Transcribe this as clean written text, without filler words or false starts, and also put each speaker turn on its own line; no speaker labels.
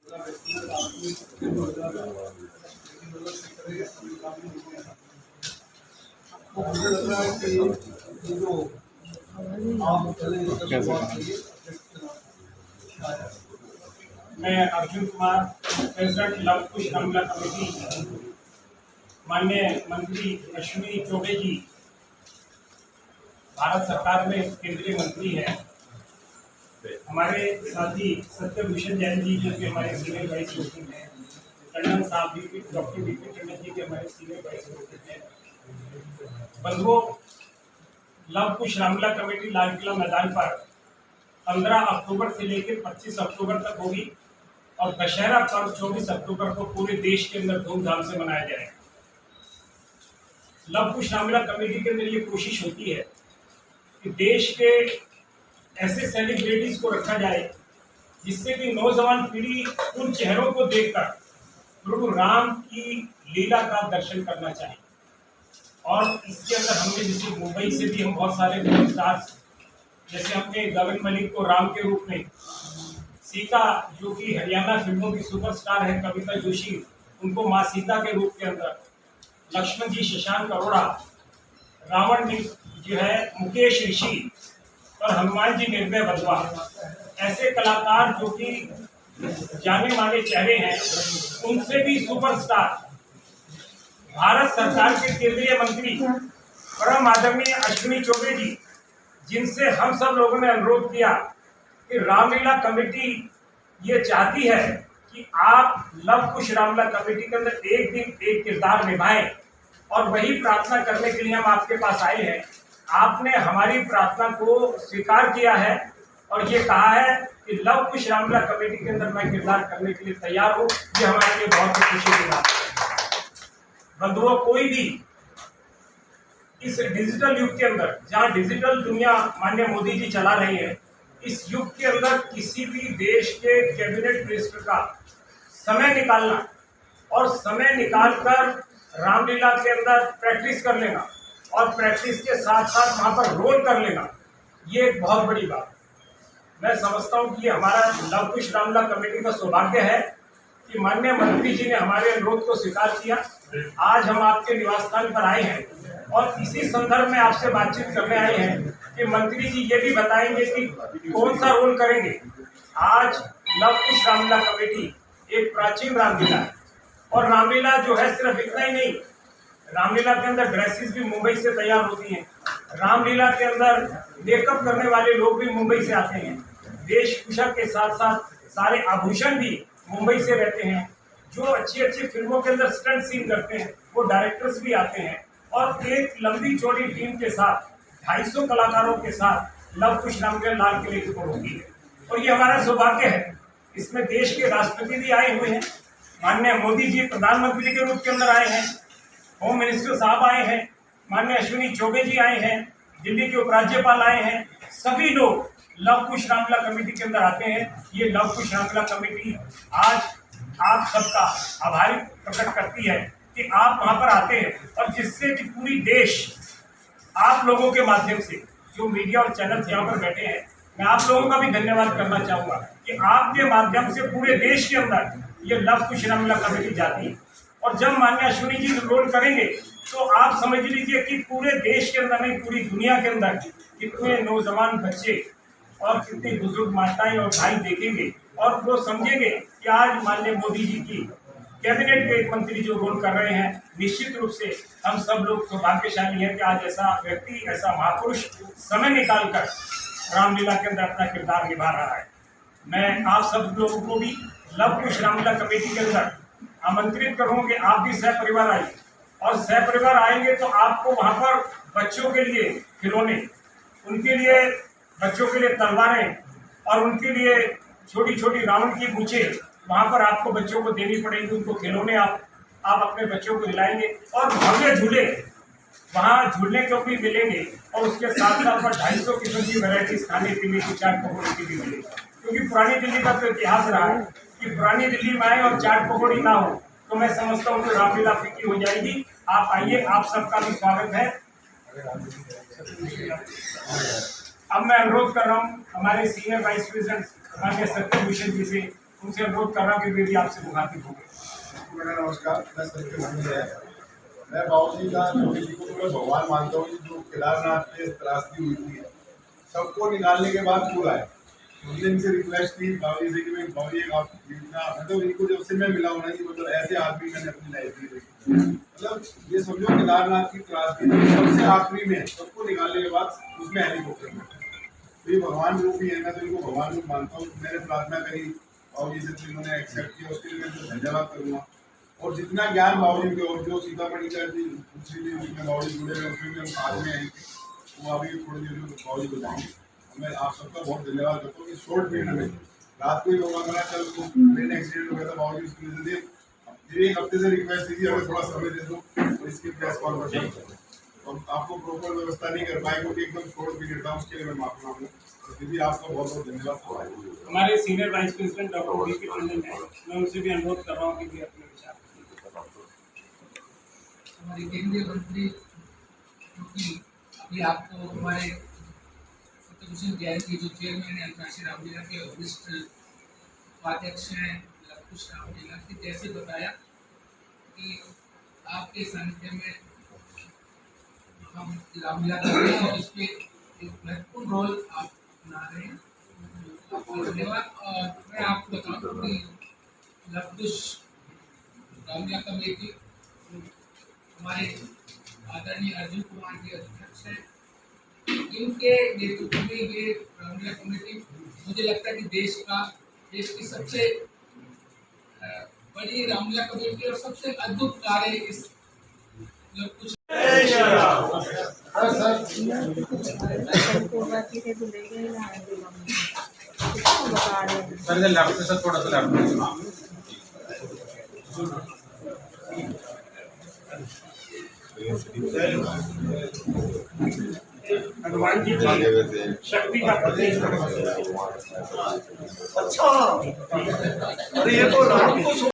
मैं Arjun Kumar, president love कुश Ramlila committee, माननीय मंत्री अश्विनी चौबे जी भारत सरकार में केंद्रीय मंत्री हैं। हमारे साथी सत्यभूषण जैन जी जो कि हमारे सीनियर वाइस प्रेसिडेंट हैं, टंडन साहब भी, डॉक्टर बीपी टंडन जी के हमारे सीनियर वाइस प्रेसिडेंट हैं। बंधुओं, लव कुश रामलीला कमेटी लाल किला मैदान पर 15 अक्टूबर से लेकर 25 अक्टूबर तक होगी और दशहरा पर्व 24 अक्टूबर को पूरे देश के अंदर धूमधाम से मनाया जाएगा। लव कुश रामलीला कमेटी के अंदर ये कोशिश होती है कि देश के ऐसे सेलिब्रिटीज को रखा जाए जिससे कि नौजवान पीढ़ी उन चेहरों को देखकर प्रभु राम की लीला का दर्शन करना चाहे। और इसके अंदर हमने जैसे मुंबई से भी हम बहुत सारे फिल्म स्टार्स, जैसे हमने गगन मलिक को राम के रूप में, सीता जो कि हरियाणा फिल्मों की सुपरस्टार है कविता जोशी, उनको माँ सीता के रूप के अंदर, लक्ष्मण जी शशांक अरोड़ा, रावण जी जो है मुकेश ऋषि और हनुमान जी निर्भय बधवा, ऐसे कलाकार जो कि जाने माने चेहरे हैं, उनसे भी सुपरस्टार भारत सरकार के केंद्रीय मंत्री परम आदरणीय अश्विनी चौबे जी, जिनसे हम सब लोगों ने अनुरोध किया कि रामलीला कमेटी ये चाहती है कि आप लव कुश रामलीला कमेटी के अंदर एक दिन एक किरदार निभाएं, और वही प्रार्थना करने के लिए हम आपके पास आए हैं। आपने हमारी प्रार्थना को स्वीकार किया है और ये कहा है कि लव कुश रामलीला कमेटी के अंदर मैं किरदार करने के लिए तैयार हूँ। ये हमारे लिए बहुत खुशी की बात है। बंधुओं, कोई भी इस डिजिटल युग के अंदर, जहाँ डिजिटल दुनिया माननीय मोदी जी चला रहे हैं, इस युग के अंदर किसी भी देश के कैबिनेट मिनिस्टर का समय निकालना और समय निकालकर रामलीला के अंदर प्रैक्टिस कर लेना और प्रैक्टिस के साथ साथ वहां पर रोल कर लेना, ये एक बहुत बड़ी बात है। मैं समझता हूँ कि हमारा लव कुश रामलीला कमेटी का सौभाग्य है कि माननीय मंत्री जी ने हमारे अनुरोध को स्वीकार किया। आज हम आपके निवास स्थान पर आए हैं और इसी संदर्भ में आपसे बातचीत करने आए हैं कि मंत्री जी ये भी बताएंगे कि कौन सा रोल करेंगे। आज लव कुश रामलीला कमेटी एक प्राचीन रामलीला है और रामलीला जो है सिर्फ इतना ही नहीं, रामलीला के अंदर ड्रेसेस भी मुंबई से तैयार होती हैं। रामलीला के अंदर मेकअप करने वाले लोग भी मुंबई से आते हैं। वेशभूषा के साथ साथ सारे आभूषण भी मुंबई से रहते हैं। जो अच्छी अच्छी फिल्मों के अंदर स्टंट सीन करते हैं वो डायरेक्टर्स भी आते हैं और एक लंबी चौड़ी टीम के साथ 250 कलाकारों के साथ लव कुश रामलीला लाल किले की ओर होगी और ये हमारा सौभाग्य है। इसमें देश के राष्ट्रपति भी आए हुए हैं, माननीय मोदी जी प्रधानमंत्री के रूप के अंदर आए हैं, होम मिनिस्टर साहब आए हैं, माननीय अश्विनी चौबे जी आए हैं, दिल्ली के उपराज्यपाल आए हैं। सभी लोग लव कुश रामलीला कमेटी के अंदर आते हैं। ये लव कुश रामलीला कमेटी आज आप सबका आभारी प्रकट करती है कि आप वहां पर आते हैं और जिससे कि पूरी देश आप लोगों के माध्यम से, जो मीडिया और चैनल यहाँ पर बैठे हैं, मैं आप लोगों का भी धन्यवाद करना चाहूँगा कि आपके माध्यम से पूरे देश के अंदर ये लव कुश रामलीला कमेटी जाती है। और जब माननीय अश्विनी जी रोल करेंगे तो आप समझ लीजिए कि पूरे देश के अंदर नहीं, पूरी दुनिया के अंदर कितने नौजवान बच्चे और कितनी बुजुर्ग माताएं और भाई देखेंगे और वो समझेंगे कि आज माननीय मोदी जी की कैबिनेट के एक मंत्री जो रोल कर रहे हैं, निश्चित रूप से हम सब लोग सौभाग्यशाली हैं कि आज ऐसा व्यक्ति, ऐसा महापुरुष समय निकालकर रामलीला के अंदर अपना किरदार निभा रहा है। मैं आप सब लोगों को भी लव कुश रामलीला कमेटी के अंदर आमंत्रित करूँ कि आप भी सह परिवार आइए, और सह परिवार आएंगे तो आपको वहाँ पर बच्चों के लिए खिलौने, उनके लिए बच्चों के लिए तलवारें और उनके लिए छोटी छोटी रावण की मूंछें वहाँ पर आपको बच्चों को देनी पड़ेगी। उनको खिलौने आप अपने बच्चों को दिलाएंगे और भव्य झूले वहाँ झूलने को भी मिलेंगे और उसके साथ साथ 250 किस्म की वैरायटीज खाने पीने की, चाट पकौड़े की भी मिलेगी। क्योंकि पुरानी दिल्ली का तो इतिहास रहा है कि पुरानी दिल्ली में आए और चाट पकौड़ी ना हो तो मैं समझता हूँ कि रामलीला फीकी हो जाएगी। आप आइए, आप सबका भी स्वागत है। अब मैं अनुरोध कर रहा हूँ हमारे सीनियर वाइस प्रेसिडेंट माननीय सत्यभूषण जी से, उनसे अनुरोध कर रहा हूँ कि वे भी आपसे मुखातिब हो गए।
मेरा नमस्कार, मैं सत्य सिंह है। मैं बाबूजी का जी को मैं भगवान मानता हूँ। जो केदारनाथ में त्रासदी हुई थी, सबको निकालने के बाद पूरा है। मुझे इनसे रिक्वेस्ट की बाबूजी से कि मैं बाबूजी आप जितना मतलब इनको जब से मैं मिला हूँ ना, ये मतलब ऐसे आदमी मैंने अपनी लाइफ में देखी। मतलब ये समझो केदारनाथ की त्रासदी सबसे आखिरी में सबको निकालने के बाद उसमें हेलीकॉप्टर में तो ये भगवान रूप ही है। मैं तो इनको भगवान रूप मानता हूँ। मैंने प्रार्थना करी बाबूजी से, तो इन्होंने एक्सेप्ट किया, उसके लिए मैं तो धन्यवाद करूँगा। और जितना ज्ञान बाबूजी के और जो सीतामढ़ी का दूसरी भी जिसमें बाबूजी जुड़े हैं उसमें भी हम साथ में आए थे, वो अभी थोड़ी देर में बाबूजी बताएंगे। मैं आप सबका बहुत धन्यवाद करता हूँ। इस शॉर्ट पीरियड में रात को ही होगा मेरा, कल को ट्रेन एक्सीडेंट हो गया था बाबूजी, उसकी वजह से एक हफ्ते से रिक्वेस्ट थी हमें थोड़ा समय दे दो और इसकी प्रेस कॉन्फ्रेंस और आपको प्रॉपर व्यवस्था नहीं कर पाए क्योंकि एकदम शॉर्ट पीरियड था, उसके लिए मैं माफी मांगू। दीदी आपका बहुत बहुत धन्यवाद।
हमारे senior vice president doctor VK. Tandon है, मैं उनसे भी अनुरोध कर रहा हूँ कि वे अपने विचार।
हमारे केंद्रीय मंत्री क्योंकि अभी आपको हमारे सत्यभूषण जैन की जो चेयरमैन है अंतर्राष्ट्रीय रामलीला के वरिष्ठ उपाध्यक्ष हैं लवकुश रामलीला की, जैसे बताया कि आपके सानिध्य में हम रामलीला कर रहे हैं और इसमें एक महत्वपूर्ण रोल आप बना रहे हैं, आपको धन्यवाद। और मैं आपको बताऊँ कि लवकुश रामलीला कमेटी हमारे आदरणीय अर्जुन कुमार जी अध्यक्ष हैं, इनके नेतृत्व में ये रामलीला कमेटी मुझे लगता है कि देश की सबसे बड़ी रामलीला कमेटी और सबसे अद्भुत कार्य इस कुछ
थोड़ा सा
हनुमान जी शक्ति का प्रतीक।
अच्छा, अरे ये तो राम को